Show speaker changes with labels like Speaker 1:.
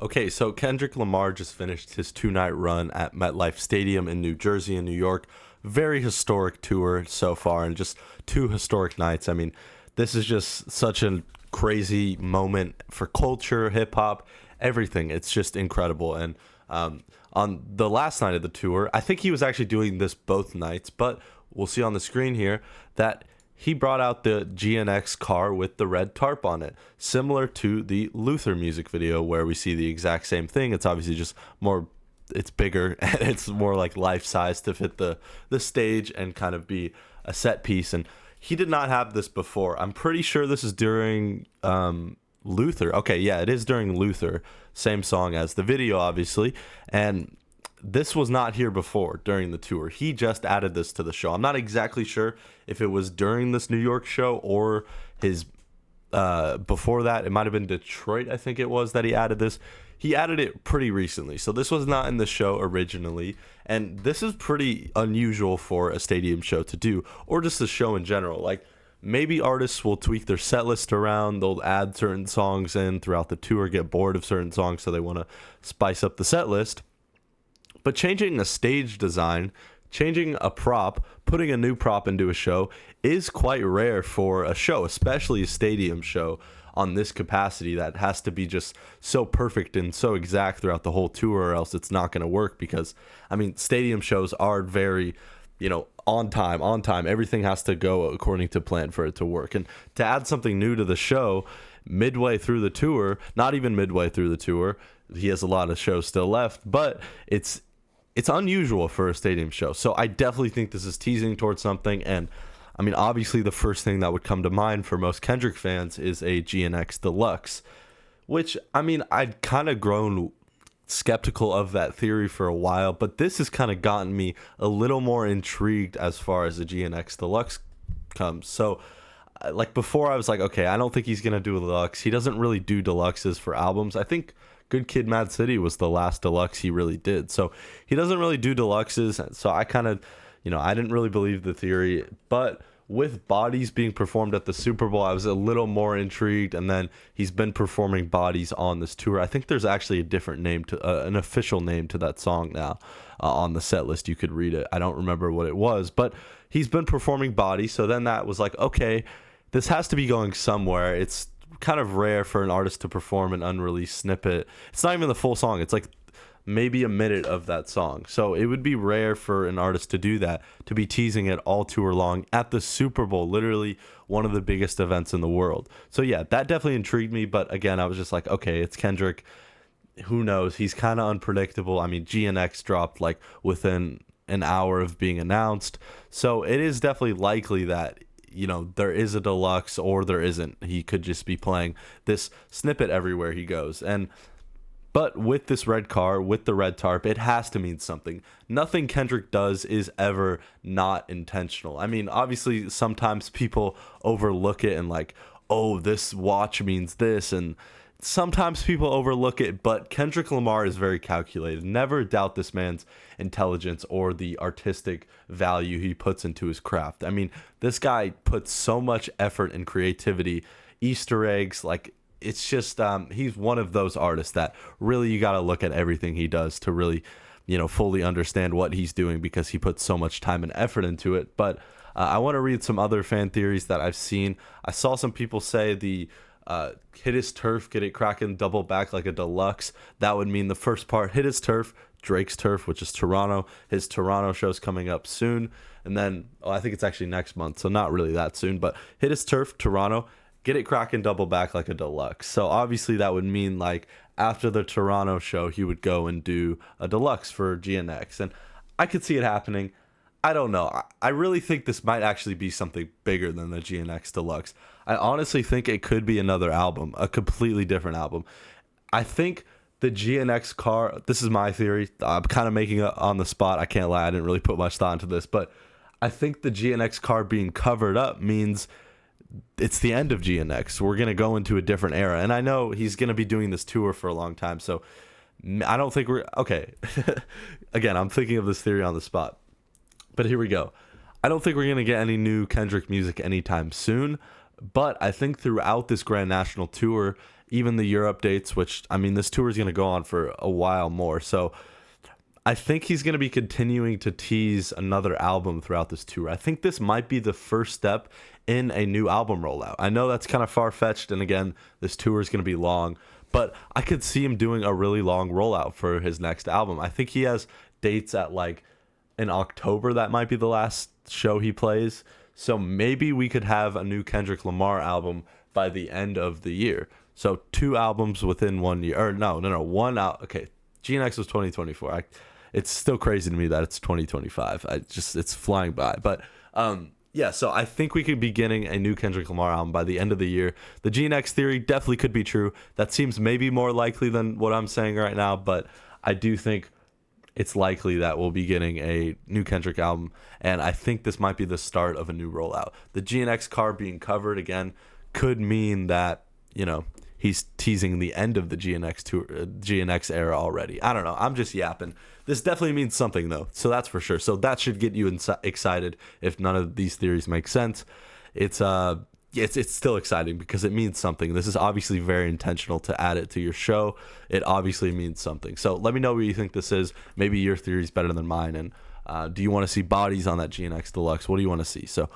Speaker 1: Okay, so Kendrick Lamar just finished his 2 night run at MetLife Stadium in New Jersey and New York. Very historic tour so far, and just 2 historic nights. I mean, this is just such a crazy moment for culture, hip hop, everything. It's just incredible. And on the last night of the tour, I think he was actually doing this both nights, but we'll see on the screen here that he brought out the GNX car with the red tarp on it, similar to the Luther music video where we see the exact same thing. It's obviously just more, it's bigger and it's more like life size to fit the stage and kind of be a set piece. And he did not have this before. I'm pretty sure this is during Luther. Okay, yeah, it is during Luther. Same song as the video, obviously. And this was not here before during the tour. He just added this to the show. I'm not exactly sure if it was during this New York show or his before that. It might have been Detroit, I think it was, that he added this. He added it pretty recently. So this was not in the show originally. And this is pretty unusual for a stadium show to do, or just a show in general. Like, maybe artists will tweak their set list around. They'll add certain songs in throughout the tour, get bored of certain songs, so they want to spice up the set list. But changing a stage design, changing a prop, putting a new prop into a show is quite rare for a show, especially a stadium show on this capacity that has to be just so perfect and so exact throughout the whole tour, or else it's not going to work. Because, I mean, stadium shows are very, on time. Everything has to go according to plan for it to work. And to add something new to the show midway through the tour, not even midway through the tour, he has a lot of shows still left, but it's unusual for a stadium show. So I definitely think this is teasing towards something. And I mean, obviously the first thing that would come to mind for most Kendrick fans is a GNX Deluxe, which, I mean, I'd kind of grown skeptical of that theory for a while, but this has kind of gotten me a little more intrigued as far as the GNX Deluxe comes. So like before, I was like, okay, I don't think he's going to do a deluxe. He doesn't really do deluxes for albums. I think Good Kid, Mad City was the last deluxe he really did. So he doesn't really do deluxes. So I kind of, I didn't really believe the theory. But with Bodies being performed at the Super Bowl, I was a little more intrigued. And then he's been performing Bodies on this tour. I think there's actually a different name to an official name to that song now on the set list. You could read it. I don't remember what it was, but he's been performing Bodies. So then that was like, okay, this has to be going somewhere. It's kind of rare for an artist to perform an unreleased snippet. It's not even the full song. It's like maybe a minute of that song. So it would be rare for an artist to do that, to be teasing it all tour long at the Super Bowl, literally one of the biggest events in the world. So yeah, that definitely intrigued me. But again, I was just like, okay, it's Kendrick. Who knows? He's kind of unpredictable. I mean, GNX dropped like within an hour of being announced. So it is definitely likely that there is a deluxe or there isn't. He could just be playing this snippet everywhere he goes. But with this red car, with the red tarp, it has to mean something. Nothing Kendrick does is ever not intentional. I mean, obviously, sometimes people overlook it and like, oh, this watch means this. And sometimes people overlook it, but Kendrick Lamar is very calculated. Never doubt this man's intelligence or the artistic value he puts into his craft. I mean, this guy puts so much effort and creativity, Easter eggs, like it's just he's one of those artists that really you got to look at everything he does to really, fully understand what he's doing, because he puts so much time and effort into it. But I want to read some other fan theories that I've seen. I saw some people say the hit his turf, get it cracking, double back like a deluxe. That would mean the first part, hit his turf, Drake's turf, which is Toronto. His Toronto show's coming up soon. And then, I think it's actually next month, so not really that soon, but hit his turf, Toronto, get it cracking, double back like a deluxe. So obviously that would mean like after the Toronto show, he would go and do a deluxe for GNX. And I could see it happening. I don't know. I really think this might actually be something bigger than the GNX Deluxe. I honestly think it could be another album, a completely different album. I think the GNX car, this is my theory. I'm kind of making it on the spot. I can't lie. I didn't really put much thought into this, but I think the GNX car being covered up means it's the end of GNX. We're going to go into a different era. And I know he's going to be doing this tour for a long time. So I don't think okay. Again, I'm thinking of this theory on the spot. But here we go. I don't think we're going to get any new Kendrick music anytime soon, but I think throughout this Grand National Tour, even the Europe dates, which, I mean, this tour is going to go on for a while more. So I think he's going to be continuing to tease another album throughout this tour. I think this might be the first step in a new album rollout. I know that's kind of far-fetched, and again, this tour is going to be long, but I could see him doing a really long rollout for his next album. I think he has dates at like in October. That might be the last show he plays. So maybe we could have a new Kendrick Lamar album by the end of the year. So 2 albums within 1 year. Or no, one out. Okay, GNX was 2024. It's still crazy to me that it's 2025. It's flying by. But yeah, so I think we could be getting a new Kendrick Lamar album by the end of the year. The GNX theory definitely could be true. That seems maybe more likely than what I'm saying right now, but I do think it's likely that we'll be getting a new Kendrick album, and I think this might be the start of a new rollout. The GNX car being covered again could mean that, he's teasing the end of the GNX tour, GNX era already. I don't know. I'm just yapping. This definitely means something, though, so that's for sure. So that should get you excited if none of these theories make sense. It's still exciting because it means something. This is obviously very intentional to add it to your show. It obviously means something. So let me know what you think this is. Maybe your theory is better than mine. And do you want to see bodies on that GNX Deluxe? What do you want to see? So